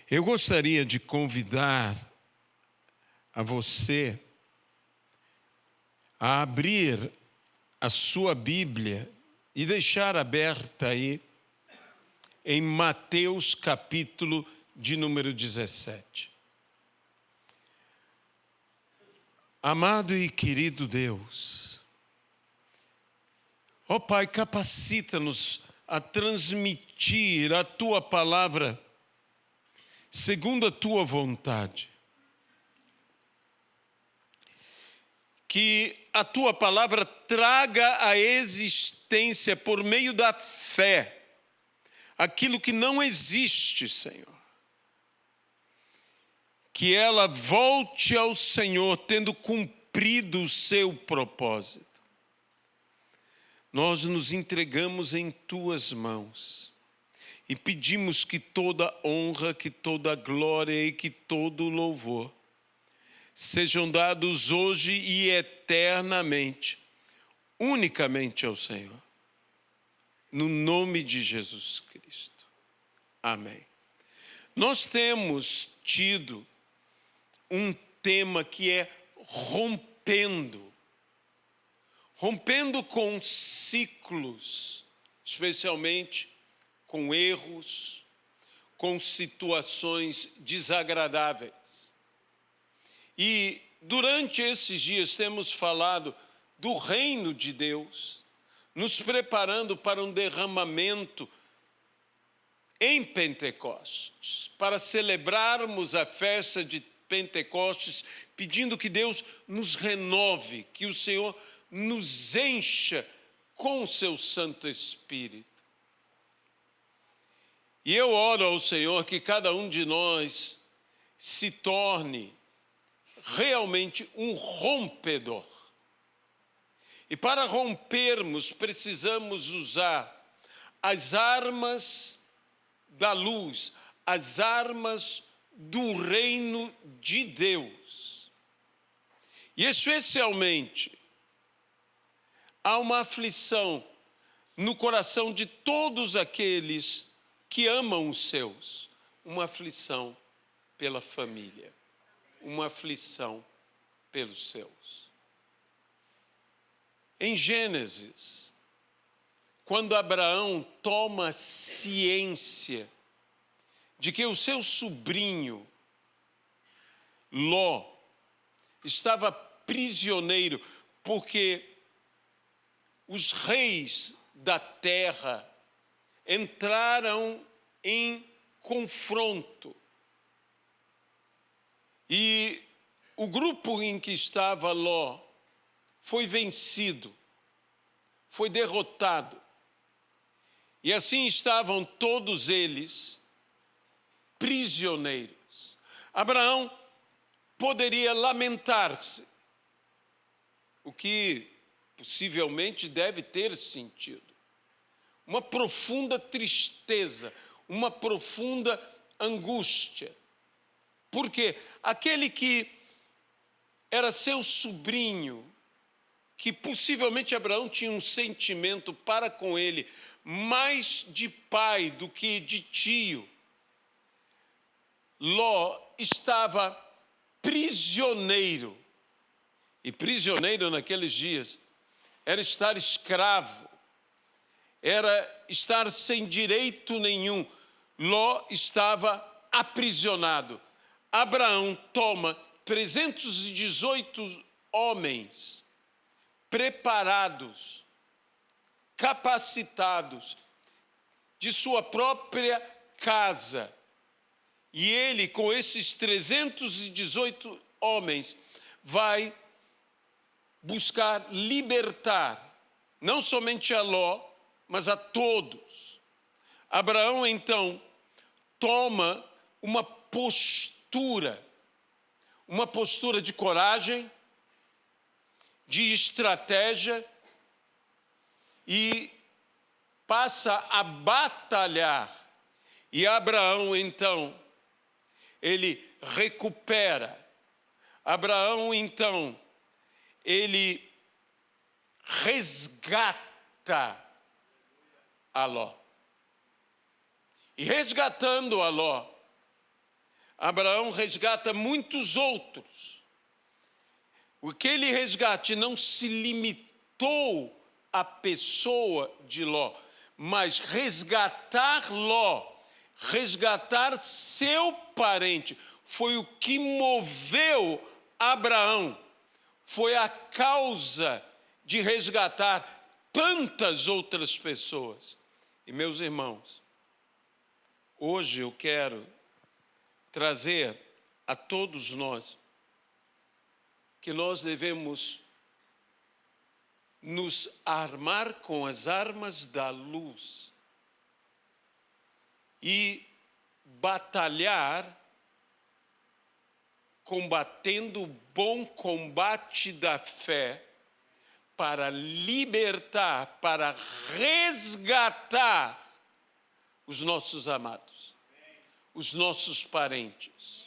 Eu gostaria de convidar a você a abrir a sua Bíblia e deixar aberta aí em Mateus capítulo de número 17. Amado e querido Deus, ó Pai, capacita-nos a transmitir a Tua palavra segundo a Tua vontade. Que a Tua palavra traga à existência por meio da fé aquilo que não existe, Senhor. Que ela volte ao Senhor tendo cumprido o seu propósito. Nós nos entregamos em Tuas mãos e pedimos que toda honra, que toda glória e que todo louvor sejam dados hoje e eternamente, unicamente ao Senhor. No nome de Jesus Cristo. Amém. Nós temos tido um tema que é rompendo com ciclos, especialmente com erros, com situações desagradáveis. E durante esses dias temos falado do reino de Deus, nos preparando para um derramamento em Pentecostes, para celebrarmos a festa de Pentecostes, pedindo que Deus nos renove, que o Senhor nos encha com o seu Santo Espírito. E eu oro ao Senhor que cada um de nós se torne realmente um rompedor. E para rompermos, precisamos usar as armas da luz, as armas do reino de Deus. E especialmente, há uma aflição no coração de todos aqueles que amam os seus, uma aflição pela família, uma aflição pelos seus. Em Gênesis, quando Abraão toma ciência de que o seu sobrinho Ló estava prisioneiro porque os reis da terra entraram em confronto. E o grupo em que estava Ló foi vencido, foi derrotado. E assim estavam todos eles prisioneiros. Abraão poderia lamentar-se, o que possivelmente deve ter sentido. Uma profunda tristeza, uma profunda angústia. Porque aquele que era seu sobrinho, que possivelmente Abraão tinha um sentimento para com ele, mais de pai do que de tio, Ló estava prisioneiro. E prisioneiro naqueles dias era estar escravo, era estar sem direito nenhum. Ló estava aprisionado. Abraão toma 318 homens preparados, capacitados, de sua própria casa. E ele, com esses 318 homens, vai buscar libertar, não somente a Ló, mas a todos. Abraão, então, toma uma postura de coragem, de estratégia, e passa a batalhar. E Abraão, então, ele recupera. Abraão, então, ele resgata a Ló. E resgatando a Ló, Abraão resgata muitos outros. Aquele resgate não se limitou à pessoa de Ló, mas resgatar Ló, resgatar seu parente, foi o que moveu Abraão. Foi a causa de resgatar tantas outras pessoas. E, meus irmãos, hoje eu quero trazer a todos nós que nós devemos nos armar com as armas da luz e batalhar combatendo o bom combate da fé para libertar, para resgatar os nossos amados, os nossos parentes,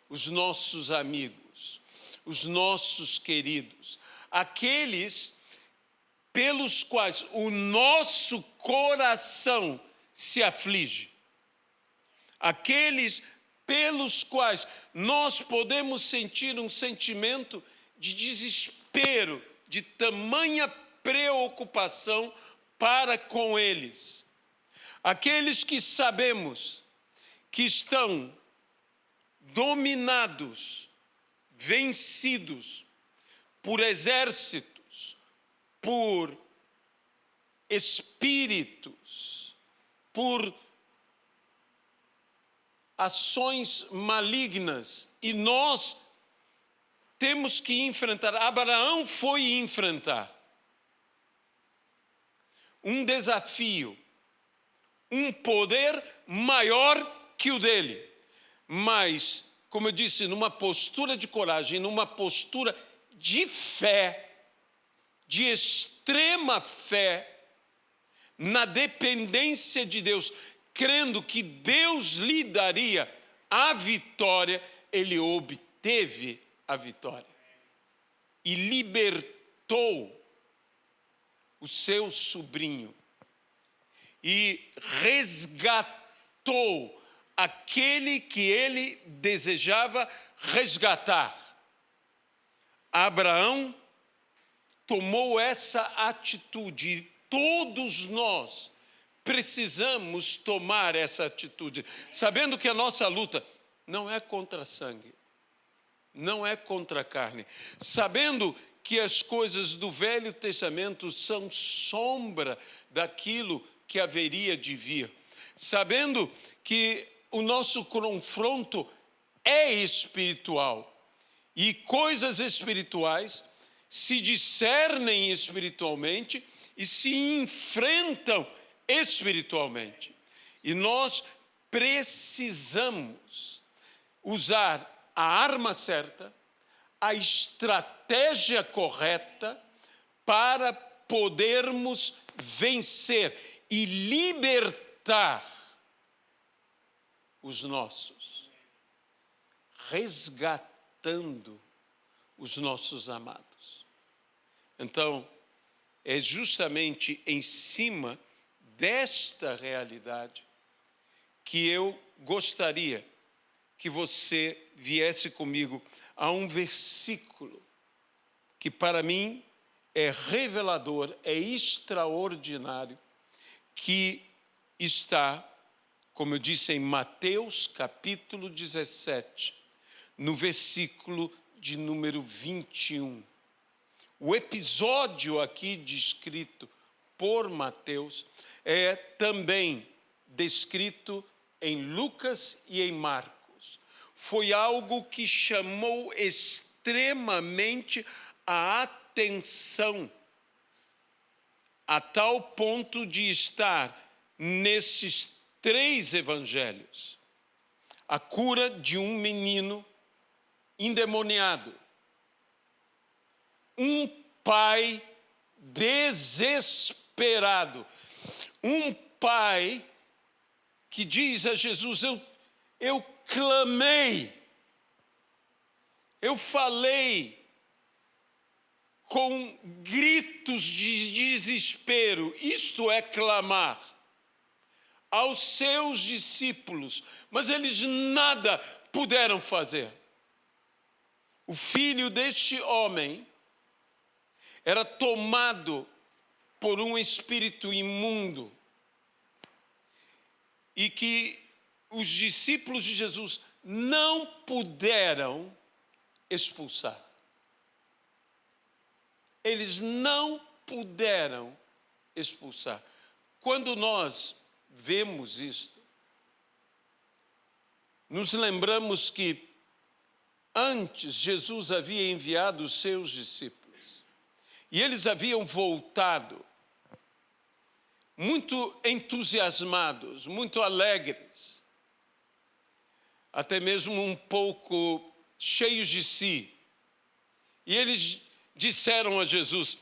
os nossos amigos, os nossos queridos, aqueles pelos quais o nosso coração se aflige, aqueles pelos quais nós podemos sentir um sentimento de desespero, de tamanha preocupação para com eles. Aqueles que sabemos que estão dominados, vencidos por exércitos, por espíritos, por ações malignas, e nós temos que enfrentar. Abraão foi enfrentar um desafio, um poder maior que o dele, mas, como eu disse, numa postura de coragem, numa postura de fé, de extrema fé, na dependência de Deus, crendo que Deus lhe daria a vitória, ele obteve a vitória e libertou o seu sobrinho e resgatou aquele que ele desejava resgatar. Abraão tomou essa atitude e todos nós precisamos tomar essa atitude, sabendo que a nossa luta não é contra sangue, não é contra a carne, sabendo que as coisas do Velho Testamento são sombra daquilo que haveria de vir, sabendo que o nosso confronto é espiritual e coisas espirituais se discernem espiritualmente e se enfrentam espiritualmente. E nós precisamos usar a arma certa, a estratégia correta para podermos vencer e libertar os nossos, resgatando os nossos amados. Então, é justamente em cima desta realidade que eu gostaria que você viesse comigo a um versículo que para mim é revelador, é extraordinário, que está, como eu disse, em Mateus capítulo 17, no versículo de número 21. O episódio aqui descrito por Mateus é também descrito em Lucas e em Marcos. Foi algo que chamou extremamente a atenção, a tal ponto de estar nesses 3 evangelhos. A cura de um menino endemoniado. Um pai desesperado. Um pai que diz a Jesus, eu clamei, eu falei com gritos de desespero, isto é clamar. aos seus discípulos, mas eles nada puderam fazer. O filho deste homem era tomado por um espírito imundo e que os discípulos de Jesus não puderam expulsar. Eles não puderam expulsar. Quando nós vemos isto, nos lembramos que antes Jesus havia enviado os seus discípulos e eles haviam voltado muito entusiasmados, muito alegres, até mesmo um pouco cheios de si. E eles disseram a Jesus: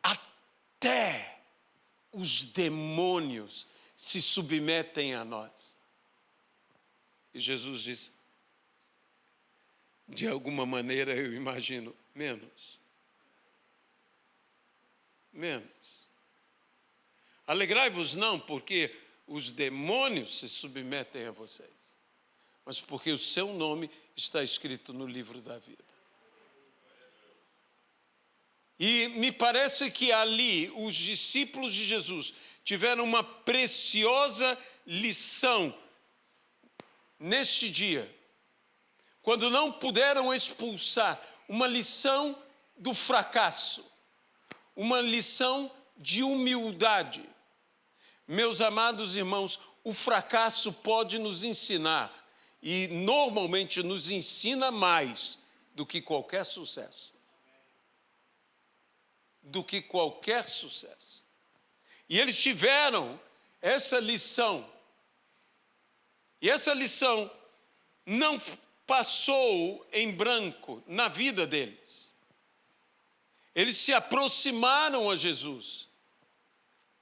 até os demônios se submetem a nós. E Jesus disse: de alguma maneira eu imagino, menos. Alegrai-vos não porque os demônios se submetem a vocês, mas porque o seu nome está escrito no livro da vida. E me parece que ali os discípulos de Jesus tiveram uma preciosa lição neste dia, quando não puderam expulsar, uma lição do fracasso, uma lição de humildade. Meus amados irmãos, o fracasso pode nos ensinar, e normalmente nos ensina mais do que qualquer sucesso. E eles tiveram essa lição. E essa lição não passou em branco na vida deles. Eles se aproximaram a Jesus,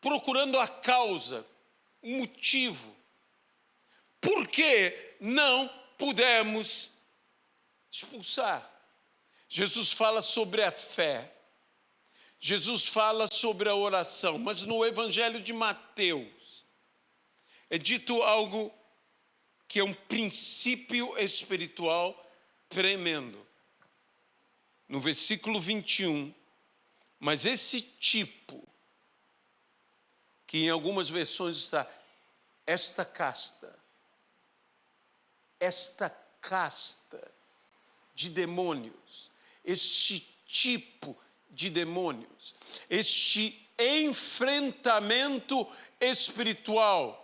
procurando a causa, o motivo. Por que não pudemos expulsar? Jesus fala sobre a fé. Jesus fala sobre a oração, mas no Evangelho de Mateus é dito algo que é um princípio espiritual tremendo. No versículo 21, mas esse tipo, que em algumas versões está, esta casta de demônios, este tipo de demônios, este enfrentamento espiritual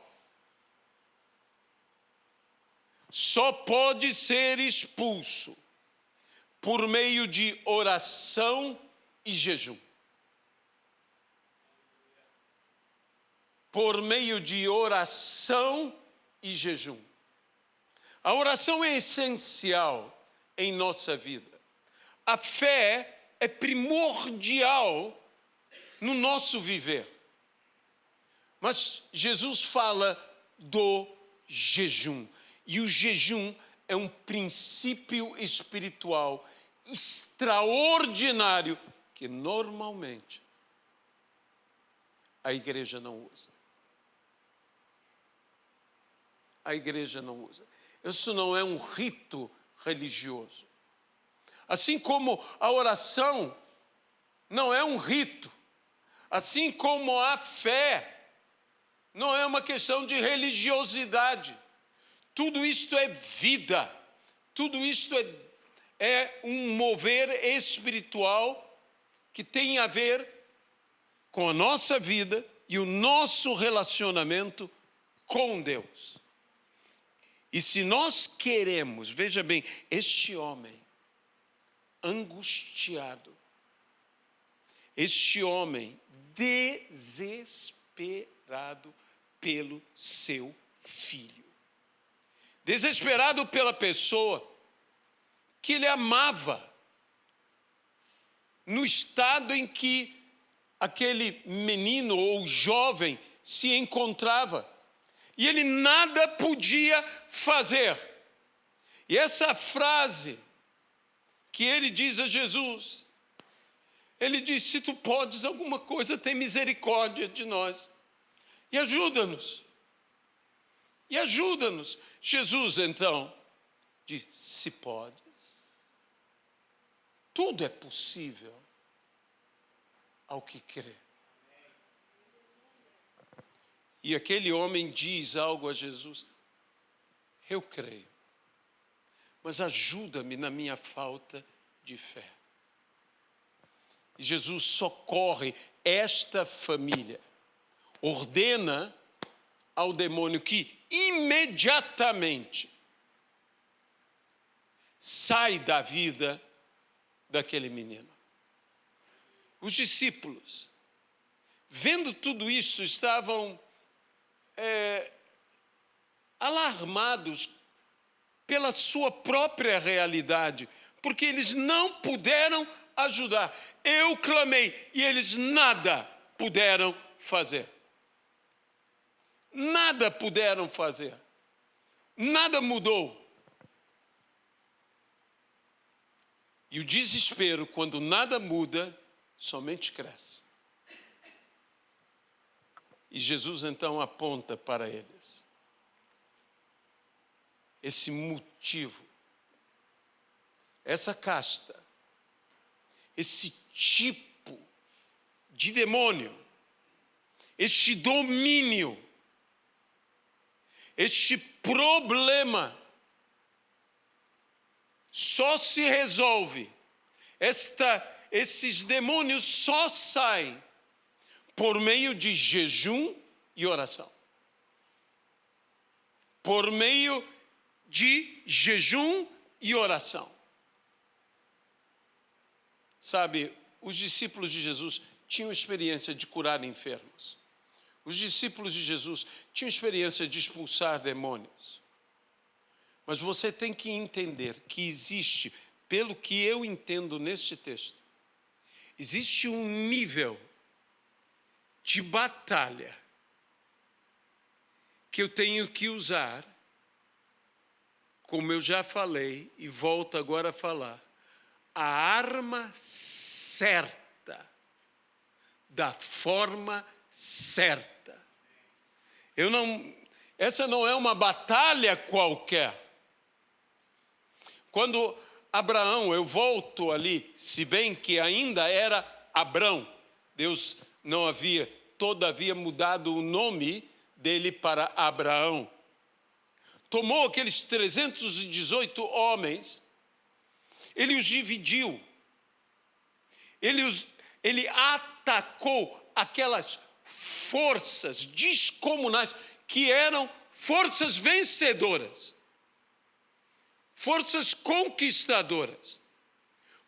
só pode ser expulso por meio de oração e jejum. Por meio de oração e jejum. A oração é essencial em nossa vida. A fé é primordial no nosso viver. Mas Jesus fala do jejum. E o jejum é um princípio espiritual extraordinário que normalmente a igreja não usa. A igreja não usa. Isso não é um rito religioso. Assim como a oração não é um rito, assim como a fé não é uma questão de religiosidade. Tudo isto é vida, tudo isto é um mover espiritual que tem a ver com a nossa vida e o nosso relacionamento com Deus. E se nós queremos, veja bem, este homem angustiado, este homem desesperado pelo seu filho, desesperado pela pessoa que ele amava, no estado em que aquele menino ou jovem se encontrava, e ele nada podia fazer. E essa frase que ele diz a Jesus, ele diz: se tu podes alguma coisa, tem misericórdia de nós e ajuda-nos. e ajuda-nos. Jesus, então, diz, se podes, tudo é possível ao que crê. E aquele homem diz algo a Jesus, eu creio, mas ajuda-me na minha falta de fé. E Jesus socorre esta família, ordena ao demônio que imediatamente sai da vida daquele menino. Os discípulos, vendo tudo isso, estavam alarmados pela sua própria realidade, porque eles não puderam ajudar. Eu clamei e eles nada puderam fazer. Nada puderam fazer. Nada mudou. E o desespero, quando nada muda, somente cresce. E Jesus então aponta para eles esse motivo, essa casta, esse tipo de demônio, este domínio, este problema só se resolve, esses demônios só saem por meio de jejum e oração. Por meio de jejum e oração. Sabe, os discípulos de Jesus tinham experiência de curar enfermos. Os discípulos de Jesus tinham experiência de expulsar demônios. Mas você tem que entender que existe, pelo que eu entendo neste texto, existe um nível de batalha que eu tenho que usar, como eu já falei e volto agora a falar, a arma certa, da forma certa. Essa não é uma batalha qualquer. Quando Abraão, eu volto ali, se bem que ainda era Abrão, Deus não havia, todavia, mudado o nome dele para Abraão. Tomou aqueles 318 homens, ele os dividiu, ele atacou aquelas forças descomunais que eram forças vencedoras, forças conquistadoras,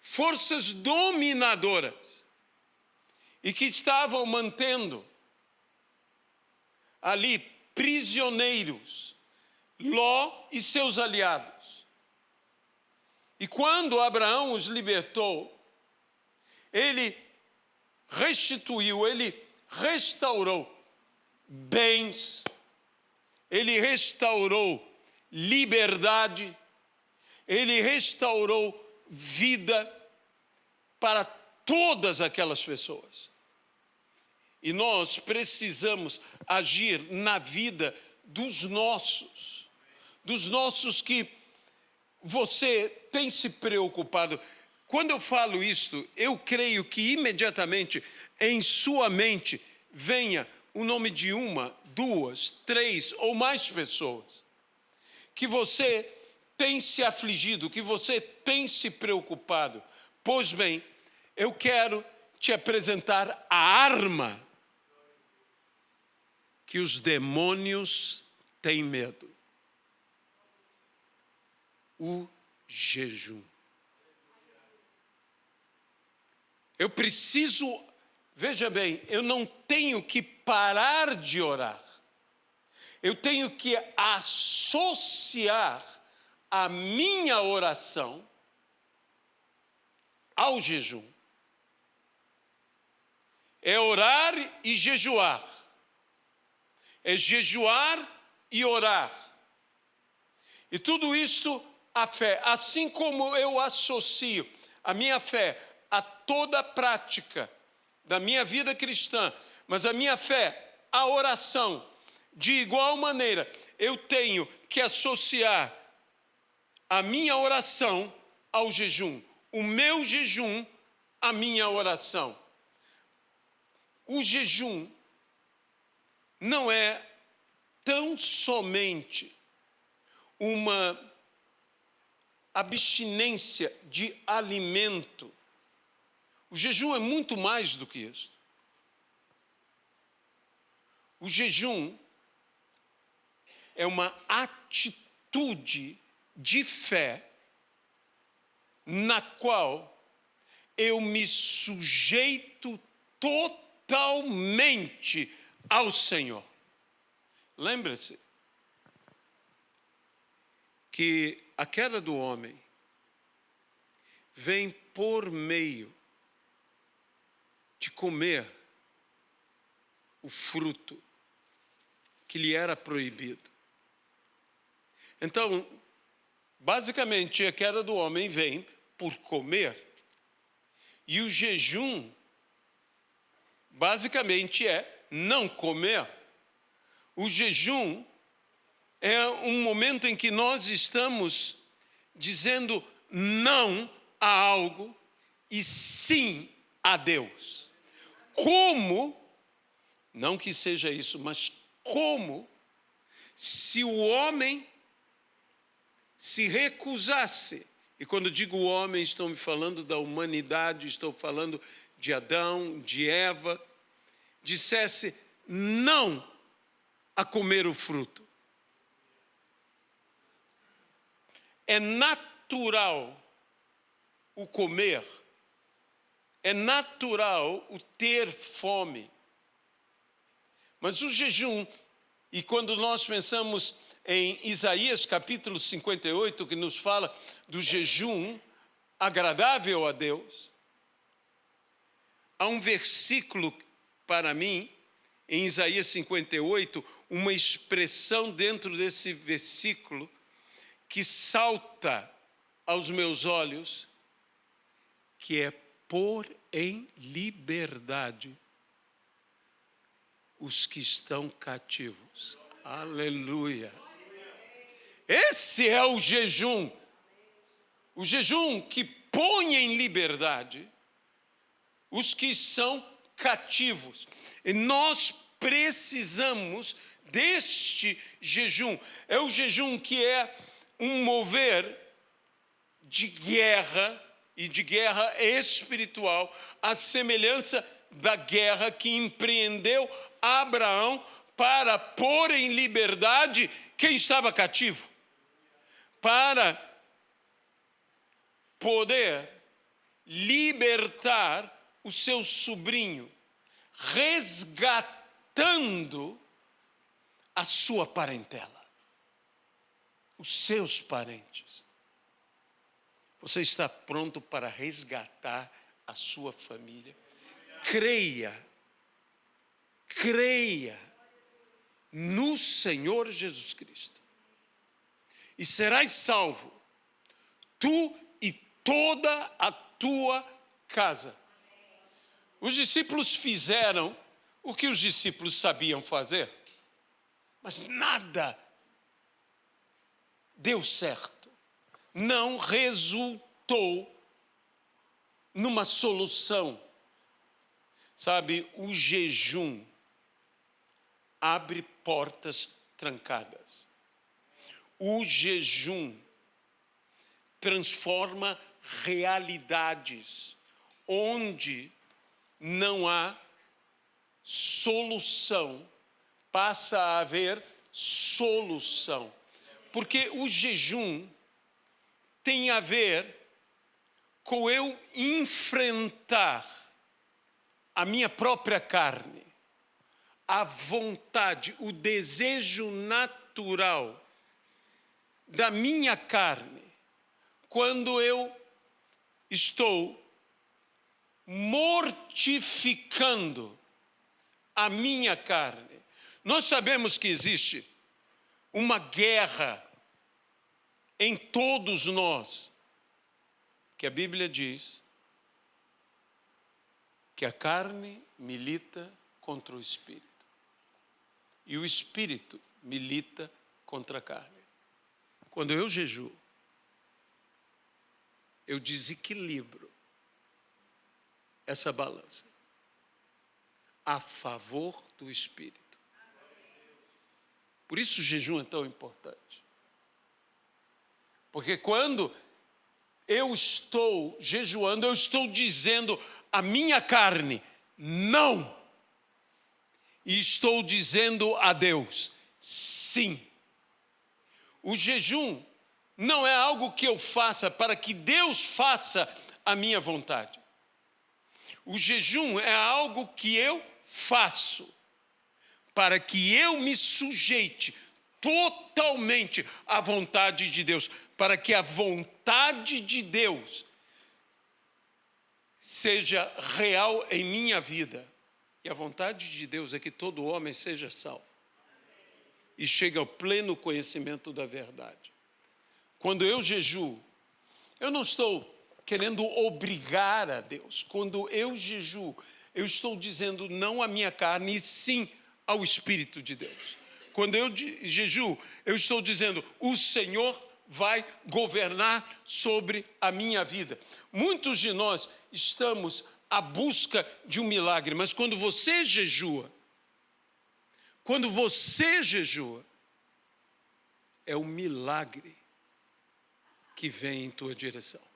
forças dominadoras, e que estavam mantendo ali prisioneiros Ló e seus aliados. E quando Abraão os libertou, ele restituiu, ele restaurou bens, ele restaurou liberdade, ele restaurou vida para todas aquelas pessoas. E nós precisamos agir na vida dos nossos que você tem se preocupado. Quando eu falo isto, eu creio que imediatamente em sua mente venha o nome de uma, duas, três ou mais pessoas que você tem se afligido, que você tem se preocupado. Pois bem, eu quero te apresentar a arma que os demônios têm medo. O jejum. Eu preciso, veja bem, eu não tenho que parar de orar. Eu tenho que associar a minha oração ao jejum. É orar e jejuar. É jejuar e orar. E tudo isto a fé, assim como eu associo a minha fé a toda a prática da minha vida cristã, mas a minha fé, a oração, De igual maneira, eu tenho que associar a minha oração ao jejum, o meu jejum à minha oração. O jejum não é tão somente uma abstinência de alimento. O jejum é muito mais do que isso. O jejum é uma atitude de fé na qual eu me sujeito totalmente ao Senhor. Lembre-se que a queda do homem vem por meio de comer o fruto que lhe era proibido. Então, basicamente, a queda do homem vem por comer. E o jejum, basicamente, é não comer. O jejum é um momento em que nós estamos dizendo não a algo e sim a Deus. Como, não que seja isso, mas como se o homem se recusasse, e quando digo homem, estou me falando da humanidade, estou falando de Adão, de Eva, dissesse não a comer o fruto. É natural o comer, é natural o ter fome. Mas o jejum, e quando nós pensamos em Isaías capítulo 58, que nos fala do jejum agradável a Deus, há um versículo para mim, em Isaías 58, uma expressão dentro desse versículo que salta aos meus olhos, que é pôr em liberdade os que estão cativos. Aleluia! Esse é o jejum que põe em liberdade os que são cativos. E nós precisamos deste jejum. É o jejum que é um mover de guerra e de guerra espiritual, à semelhança da guerra que empreendeu Abraão para pôr em liberdade quem estava cativo, para poder libertar o seu sobrinho, resgatando a sua parentela, os seus parentes. Você está pronto para resgatar a sua família? Creia no Senhor Jesus Cristo e serás salvo, tu e toda a tua casa. Os discípulos fizeram o que os discípulos sabiam fazer, mas nada deu certo. Não resultou numa solução. Sabe, o jejum abre portas trancadas. O jejum transforma realidades onde não há solução, passa a haver solução. Porque o jejum tem a ver com eu enfrentar a minha própria carne, a vontade, o desejo natural da minha carne, quando eu estou mortificando a minha carne. Nós sabemos que existe uma guerra em todos nós, que a Bíblia diz que a carne milita contra o espírito e o espírito milita contra a carne. Quando eu jejuo, eu desequilibro essa balança a favor do espírito. Por isso o jejum é tão importante. Porque quando eu estou jejuando, eu estou dizendo à minha carne, não. E estou dizendo a Deus, sim. O jejum não é algo que eu faça para que Deus faça a minha vontade. O jejum é algo que eu faço para que eu me sujeite totalmente à vontade de Deus, para que a vontade de Deus seja real em minha vida. E a vontade de Deus é que todo homem seja salvo e chegue ao pleno conhecimento da verdade. Quando eu jejuo, eu não estou querendo obrigar a Deus. Quando eu jejuo, eu estou dizendo não à minha carne, e sim ao Espírito de Deus. Quando eu jejuo, eu estou dizendo, o Senhor vai governar sobre a minha vida. Muitos de nós estamos à busca de um milagre, mas quando você jejua, é o milagre que vem em tua direção.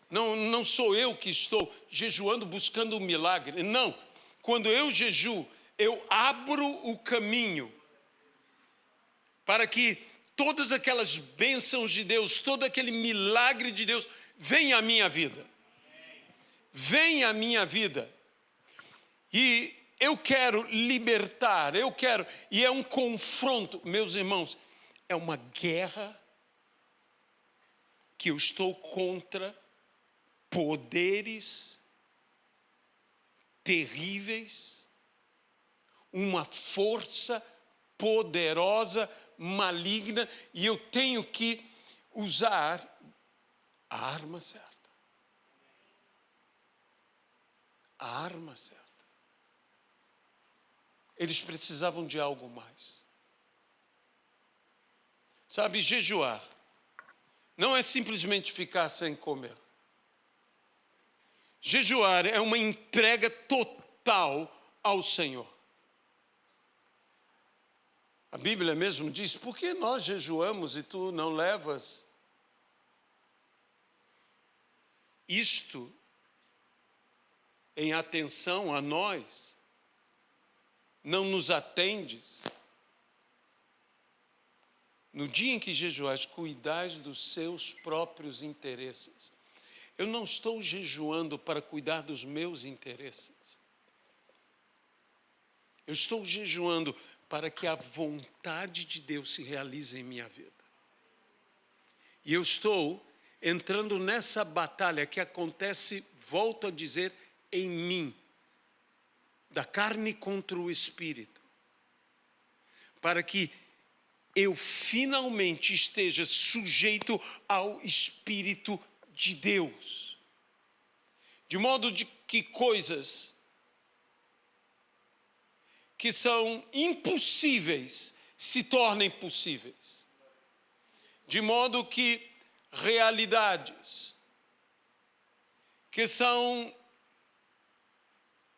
Não sou eu que estou jejuando buscando um milagre, não. Quando eu jejuo, eu abro o caminho para que todas aquelas bênçãos de Deus, todo aquele milagre de Deus venha à minha vida. Venha à minha vida. E eu quero libertar, e é um confronto, meus irmãos, é uma guerra que eu estou contra poderes terríveis, uma força poderosa, maligna, e eu tenho que usar a arma certa. A arma certa. Eles precisavam de algo mais. Sabe, jejuar não é simplesmente ficar sem comer. Jejuar é uma entrega total ao Senhor. A Bíblia mesmo diz, por que nós jejuamos e tu não levas isto em atenção a nós? Não nos atendes? No dia em que jejuais, cuidais dos seus próprios interesses. Eu não estou jejuando para cuidar dos meus interesses. Eu estou jejuando para que a vontade de Deus se realize em minha vida. E eu estou entrando nessa batalha que acontece, volto a dizer, em mim, da carne contra o espírito, para que eu finalmente esteja sujeito ao Espírito de Deus, de modo de que coisas que são impossíveis se tornem possíveis, de modo que realidades que são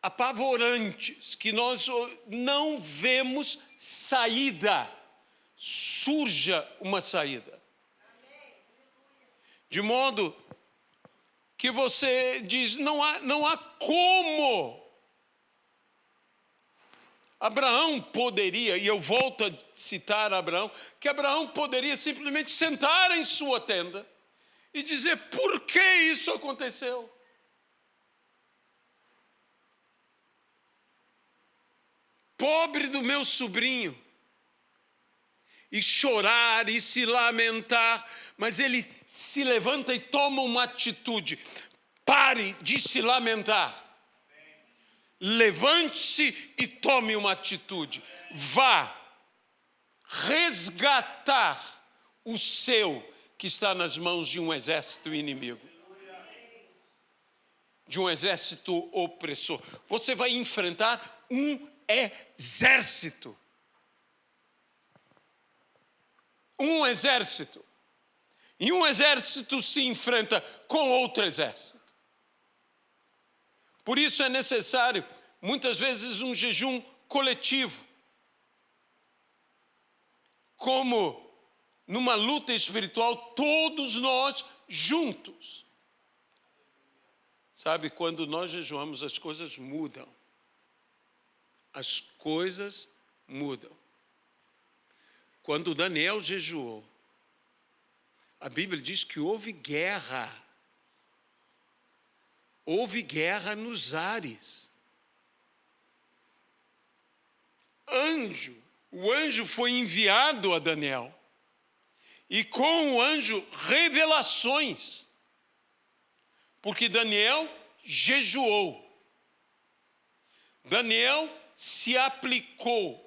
apavorantes, que nós não vemos saída, surja uma saída. De modo que você diz, não há como. Abraão poderia, e eu volto a citar Abraão, que Abraão poderia simplesmente sentar em sua tenda e dizer, por que isso aconteceu? Pobre do meu sobrinho. E chorar e se lamentar, mas ele se levanta e toma uma atitude. Pare de se lamentar. Levante-se e tome uma atitude. Vá resgatar o seu que está nas mãos de um exército inimigo, de um exército opressor. Você vai enfrentar um exército. Um exército. E um exército se enfrenta com outro exército. Por isso é necessário, muitas vezes, um jejum coletivo. Como numa luta espiritual, todos nós juntos. Sabe, quando nós jejuamos, as coisas mudam. As coisas mudam. Quando Daniel jejuou, a Bíblia diz que houve guerra. Houve guerra nos ares. O anjo foi enviado a Daniel. E com o anjo, revelações. Porque Daniel jejuou. Daniel se aplicou.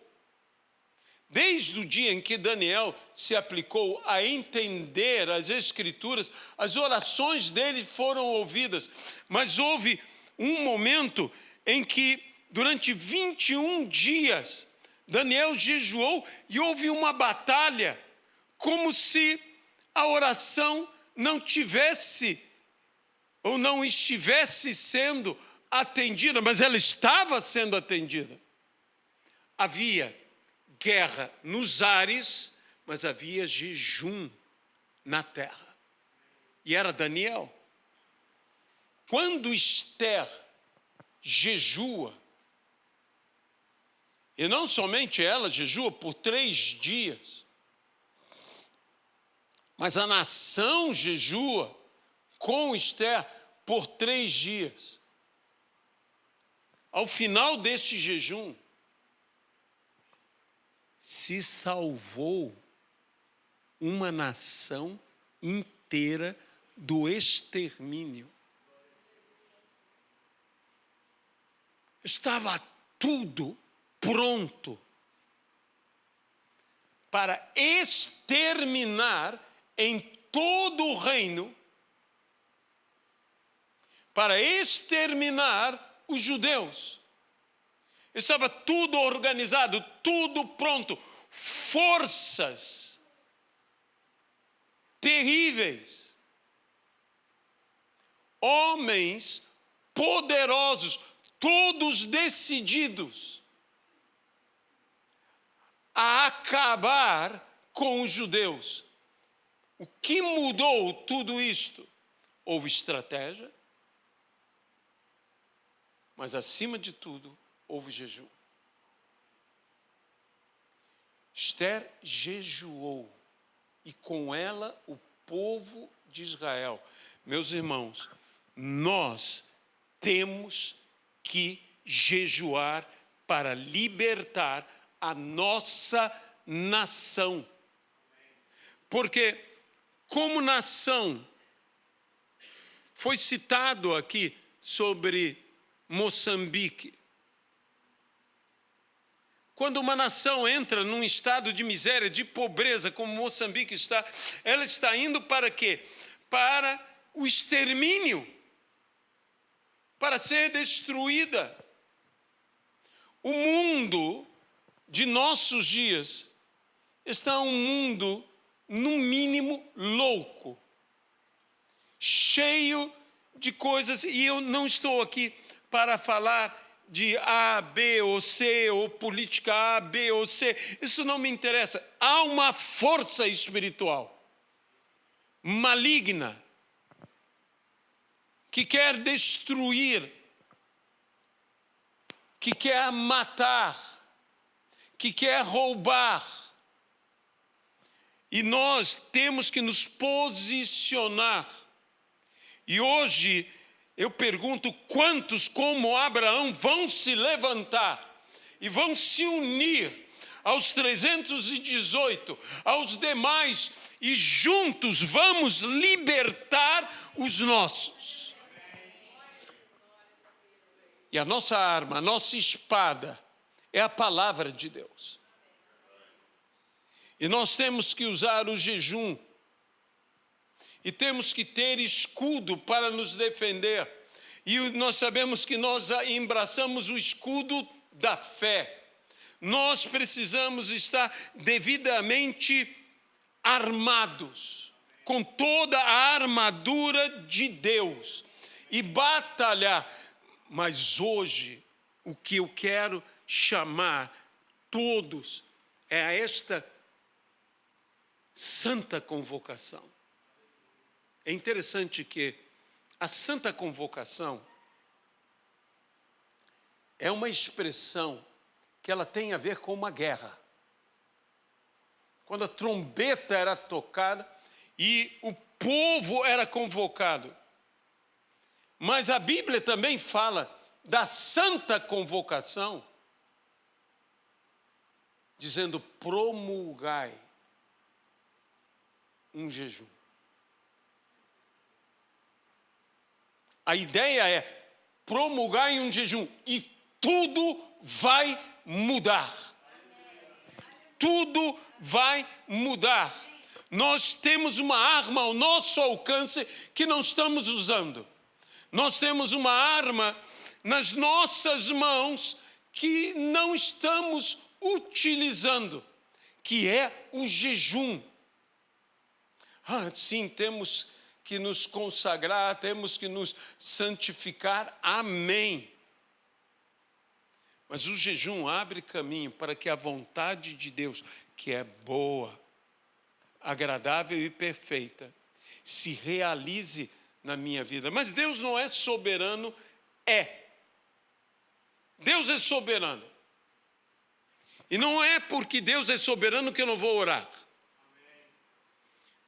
Desde o dia em que Daniel se aplicou a entender as Escrituras, as orações dele foram ouvidas. Mas houve um momento em que, durante 21 dias, Daniel jejuou e houve uma batalha, como se a oração não tivesse ou não estivesse sendo atendida, mas ela estava sendo atendida. Havia guerra nos ares, mas havia jejum na terra. E era Daniel. Quando Esther jejua, e não somente ela jejua por 3 dias, mas a nação jejua com Esther por 3 dias. Ao final deste jejum, se salvou uma nação inteira do extermínio. Estava tudo pronto para exterminar em todo o reino, para exterminar os judeus. Estava tudo organizado, tudo pronto. Forças terríveis. Homens poderosos, todos decididos a acabar com os judeus. O que mudou tudo isto? Houve estratégia, mas acima de tudo, houve jejum. Esther jejuou, e com ela o povo de Israel. Meus irmãos, nós temos que jejuar para libertar a nossa nação. Porque, como nação, foi citado aqui sobre Moçambique. Quando uma nação entra num estado de miséria, de pobreza, como Moçambique está, ela está indo para quê? Para o extermínio, para ser destruída. O mundo de nossos dias está um mundo, no mínimo, louco, cheio de coisas, e eu não estou aqui para falar de A, B ou C, ou política A, B ou C, isso não me interessa. Há uma força espiritual maligna que quer destruir, que quer matar, que quer roubar. E nós temos que nos posicionar. E hoje eu pergunto, quantos como Abraão vão se levantar e vão se unir aos 318, aos demais, e juntos vamos libertar os nossos. E a nossa arma, a nossa espada é a palavra de Deus. E nós temos que usar o jejum. E temos que ter escudo para nos defender. E nós sabemos que nós embraçamos o escudo da fé. Nós precisamos estar devidamente armados, com toda a armadura de Deus, e batalhar. Mas hoje, o que eu quero chamar todos é a esta santa convocação. É interessante que a santa convocação é uma expressão que ela tem a ver com uma guerra. Quando a trombeta era tocada e o povo era convocado. Mas a Bíblia também fala da santa convocação, dizendo: promulgai um jejum. A ideia é promulgar um jejum e tudo vai mudar. Tudo vai mudar. Nós temos uma arma ao nosso alcance que não estamos usando. Nós temos uma arma nas nossas mãos que não estamos utilizando, que é o jejum. Sim, temos que nos consagrar, temos que nos santificar, amém. Mas o jejum abre caminho para que a vontade de Deus, que é boa, agradável e perfeita, se realize na minha vida. Mas Deus não é soberano, Deus é soberano. E não é porque Deus é soberano que eu não vou orar.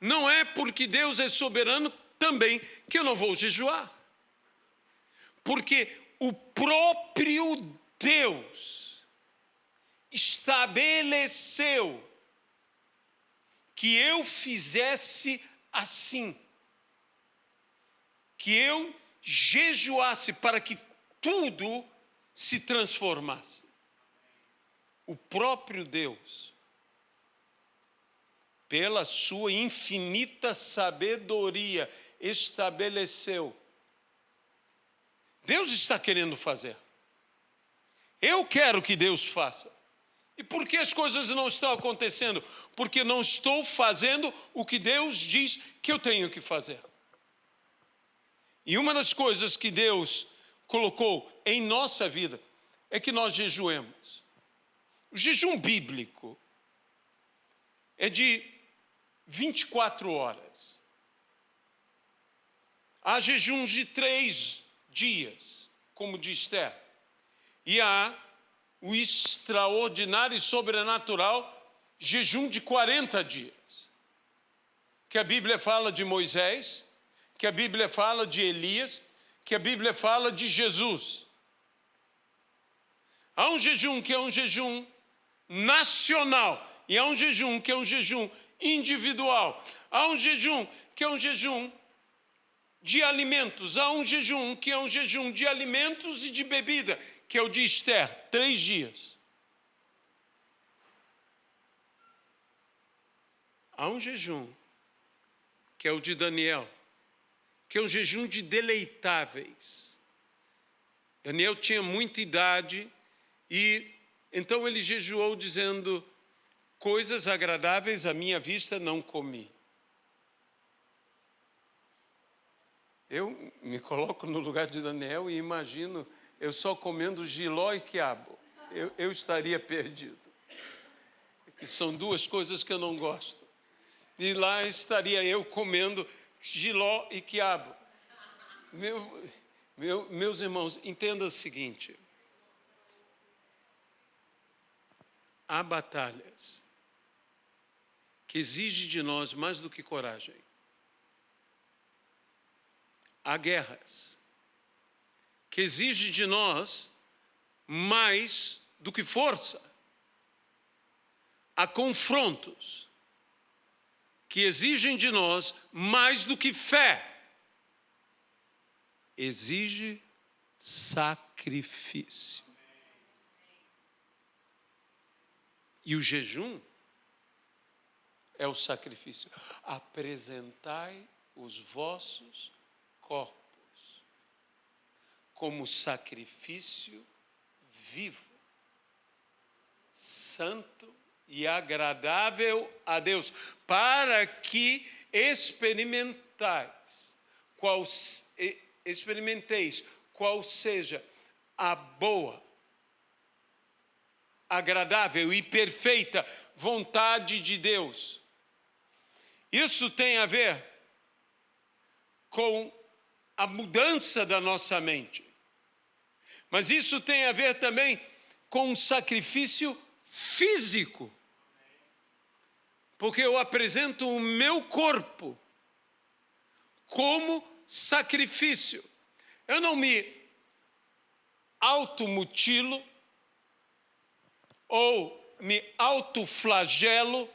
Não é porque Deus é soberano também que eu não vou jejuar. Porque o próprio Deus estabeleceu que eu fizesse assim, que eu jejuasse para que tudo se transformasse. O próprio Deus, pela sua infinita sabedoria, estabeleceu. Deus está querendo fazer. Eu quero que Deus faça. E por que as coisas não estão acontecendo? Porque não estou fazendo o que Deus diz que eu tenho que fazer. E uma das coisas que Deus colocou em nossa vida é que nós jejuemos. O jejum bíblico é de 24 horas. Há jejuns de 3 dias, como diz Esther. E há o extraordinário e sobrenatural jejum de 40 dias. Que a Bíblia fala de Moisés, que a Bíblia fala de Elias, que a Bíblia fala de Jesus. Há um jejum que é um jejum nacional, e há um jejum que é um jejum individual. Há um jejum que é um jejum de alimentos. Há um jejum que é um jejum de alimentos e de bebida, que é o de Esther, 3 dias. Há um jejum que é o de Daniel, que é um jejum de deleitáveis. Daniel tinha muita idade e então ele jejuou dizendo: coisas agradáveis à minha vista não comi. Eu me coloco no lugar de Daniel e imagino eu só comendo jiló e quiabo. Eu estaria perdido. Que são 2 coisas que eu não gosto. E lá estaria eu comendo jiló e quiabo. Meus irmãos, entenda o seguinte. Há batalhas que exigem de nós mais do que coragem. Há guerras que exigem de nós mais do que força. Há confrontos que exigem de nós mais do que fé. Exige sacrifício. E o jejum é o sacrifício. Apresentai os vossos corpos como sacrifício vivo, santo e agradável a Deus, para que experimenteis qual seja a boa, agradável e perfeita vontade de Deus. Isso tem a ver com a mudança da nossa mente. Mas isso tem a ver também com um sacrifício físico. Porque eu apresento o meu corpo como sacrifício. Eu não me automutilo ou me autoflagelo,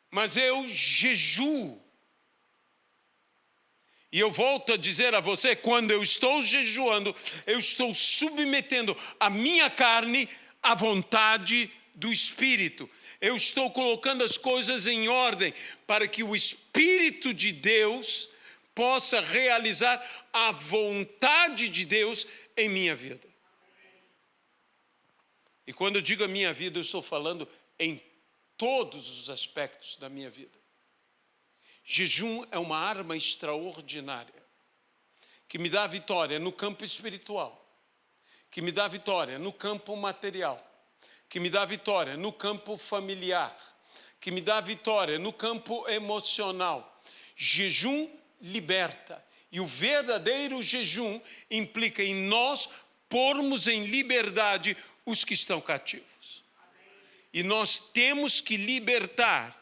mas eu jejuo. E eu volto a dizer a você, quando eu estou jejuando, eu estou submetendo a minha carne à vontade do Espírito. Eu estou colocando as coisas em ordem para que o Espírito de Deus possa realizar a vontade de Deus em minha vida. E quando eu digo a minha vida, eu estou falando em todos os aspectos da minha vida. Jejum é uma arma extraordinária que me dá vitória no campo espiritual, que me dá vitória no campo material, que me dá vitória no campo familiar, que me dá vitória no campo emocional. Jejum liberta. E o verdadeiro jejum implica em nós pormos em liberdade os que estão cativos. E nós temos que libertar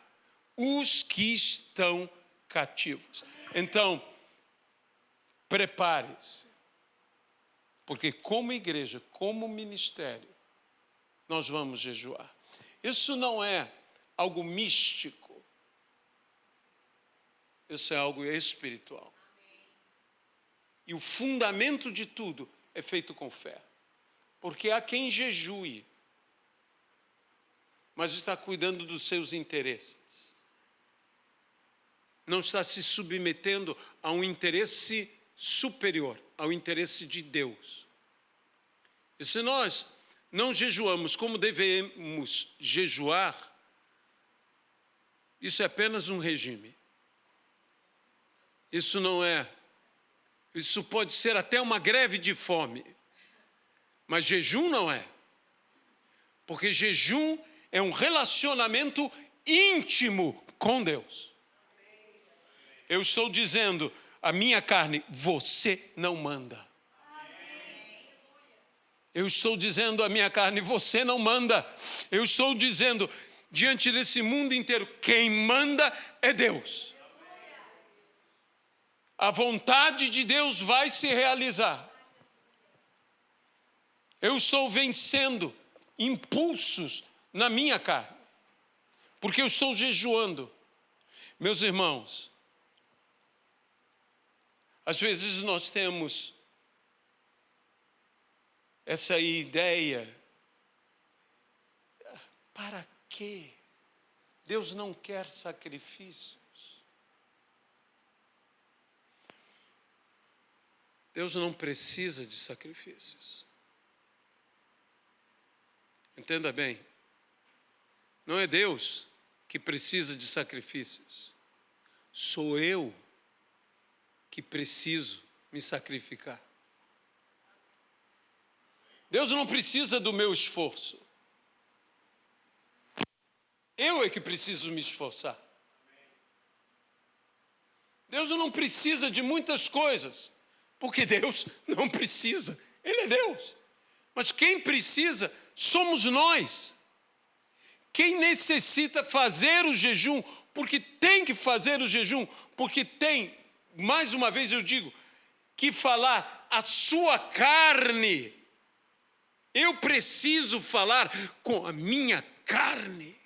os que estão cativos. Então, prepare-se. Porque como igreja, como ministério, nós vamos jejuar. Isso não é algo místico. Isso é algo espiritual. E o fundamento de tudo é feito com fé. Porque há quem jejue, mas está cuidando dos seus interesses. Não está se submetendo a um interesse superior, ao interesse de Deus. E se nós não jejuamos como devemos jejuar, isso é apenas um regime. Isso pode ser até uma greve de fome, mas jejum não é. Porque jejum é um relacionamento íntimo com Deus. Eu estou dizendo, a minha carne, você não manda. Eu estou dizendo à minha carne, você não manda. Eu estou dizendo, diante desse mundo inteiro, quem manda é Deus. A vontade de Deus vai se realizar. Eu estou vencendo impulsos na minha carne, porque eu estou jejuando. Meus irmãos, às vezes nós temos essa ideia, para quê? Deus não quer sacrifícios. Deus não precisa de sacrifícios. Entenda bem, não é Deus que precisa de sacrifícios, sou eu que preciso me sacrificar. Deus não precisa do meu esforço. Eu é que preciso me esforçar. Deus não precisa de muitas coisas, porque Deus não precisa. Ele é Deus. Mas quem precisa somos nós. Quem necessita fazer o jejum, porque tem que fazer o jejum, porque tem, mais uma vez eu digo, que falar a sua carne. Eu preciso falar com a minha carne.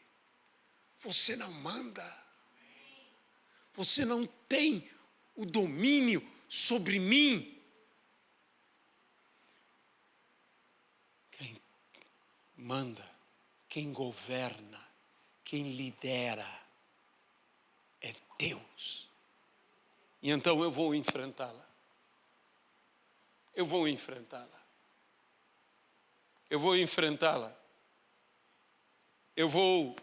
Você não manda. Você não tem o domínio sobre mim. Quem manda, quem governa, quem lidera é Deus. E então eu vou enfrentá-la. Eu vou enfrentá-la. eu vou enfrentá-la. Eu vou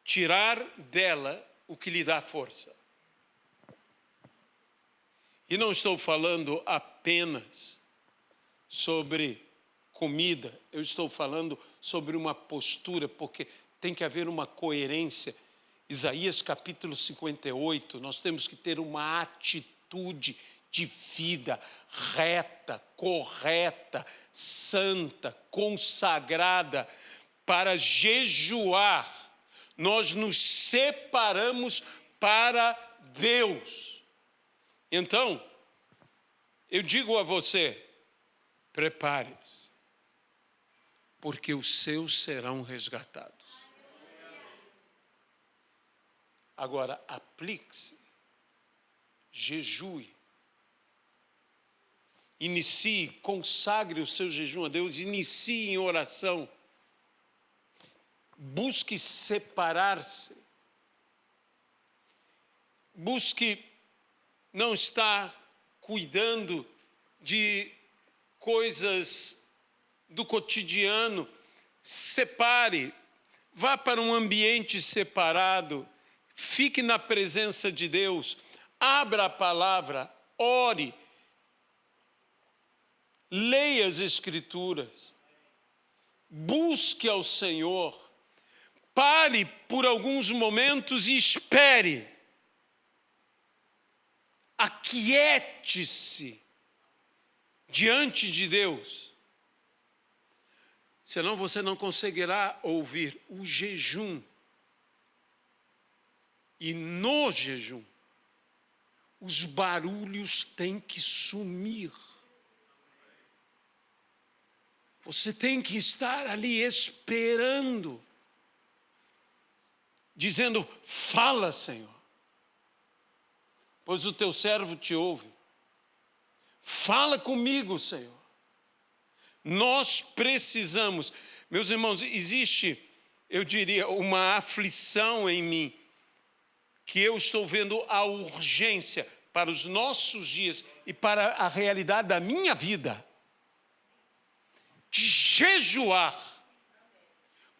tirar dela o que lhe dá força. E não estou falando apenas sobre comida, eu estou falando sobre uma postura, porque tem que haver uma coerência. Isaías capítulo 58, nós temos que ter uma atitude de vida reta, correta, santa, consagrada, para jejuar. Nós nos separamos para Deus. Então, eu digo a você, prepare-se, porque os seus serão resgatados. Agora, aplique-se, jejue, inicie, consagre o seu jejum a Deus, inicie em oração, busque separar-se, busque não estar cuidando de coisas do cotidiano, separe, vá para um ambiente separado, fique na presença de Deus, abra a palavra, ore, leia as Escrituras, busque ao Senhor, pare por alguns momentos e espere, aquiete-se diante de Deus, senão você não conseguirá ouvir o jejum. E no jejum, os barulhos têm que sumir. Você tem que estar ali esperando, dizendo, fala, Senhor, pois o teu servo te ouve. Fala comigo, Senhor. Nós precisamos, meus irmãos, existe, eu diria, uma aflição em mim, que eu estou vendo a urgência para os nossos dias e para a realidade da minha vida, de jejuar,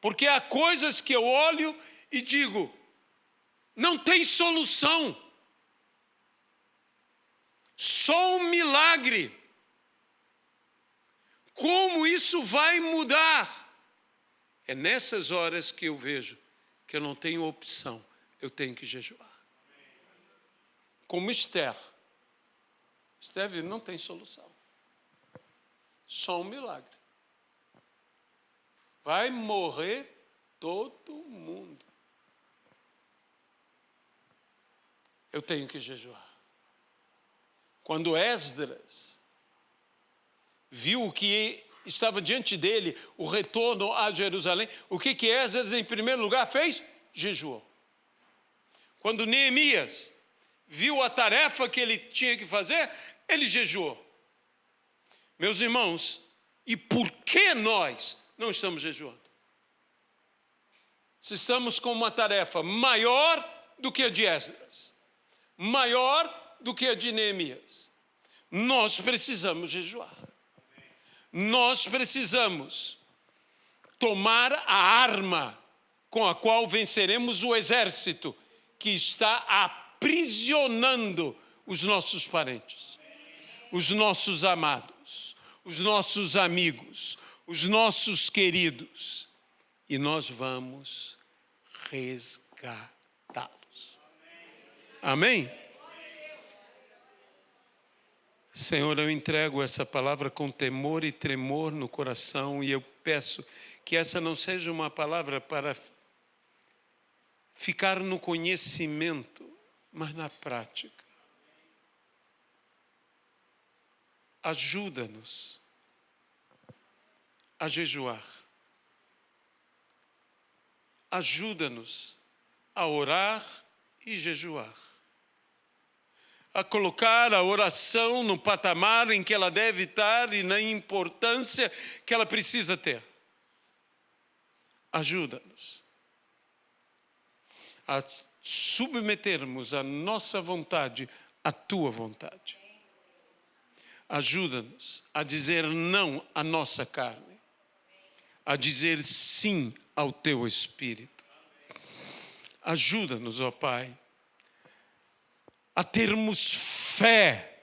porque há coisas que eu olho e digo, não tem solução, só um milagre. Como isso vai mudar? É nessas horas que eu vejo que eu não tenho opção, eu tenho que jejuar. Como Esther. Esther não tem solução. Só um milagre. Vai morrer todo mundo. Eu tenho que jejuar. Quando Esdras viu o que estava diante dele, o retorno a Jerusalém, o que Esdras, em primeiro lugar, fez? Jejuou. Quando Neemias viu a tarefa que ele tinha que fazer, ele jejuou. Meus irmãos, e por que nós não estamos jejuando? Se estamos com uma tarefa maior do que a de Esdras, maior do que a de Neemias, nós precisamos jejuar. Nós precisamos tomar a arma com a qual venceremos o exército que está aprisionando os nossos parentes, os nossos amados, os nossos amigos, os nossos queridos, e nós vamos resgatá-los. Amém? Senhor, eu entrego essa palavra com temor e tremor no coração, e eu peço que essa não seja uma palavra para ficar no conhecimento, mas na prática. Ajuda-nos a jejuar. Ajuda-nos a orar e jejuar. A colocar a oração no patamar em que ela deve estar e na importância que ela precisa ter. Ajuda-nos a submetermos a nossa vontade à tua vontade. Ajuda-nos a dizer não à nossa carne, a dizer sim ao Teu Espírito. Ajuda-nos, ó Pai, a termos fé.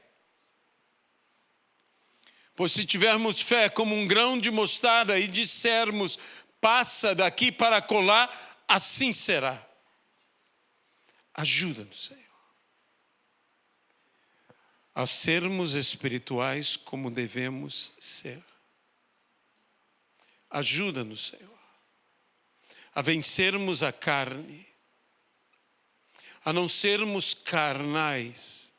Pois se tivermos fé como um grão de mostarda e dissermos, passa daqui para acolá, assim será. Ajuda-nos, Senhor, a sermos espirituais como devemos ser. Ajuda-nos, Senhor, a vencermos a carne, a não sermos carnais,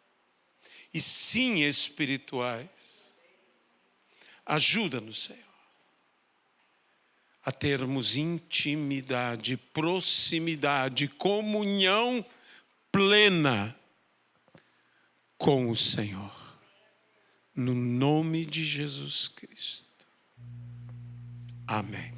e sim espirituais. Ajuda-nos, Senhor, a termos intimidade, proximidade, comunhão plena com o Senhor. No nome de Jesus Cristo. Amém.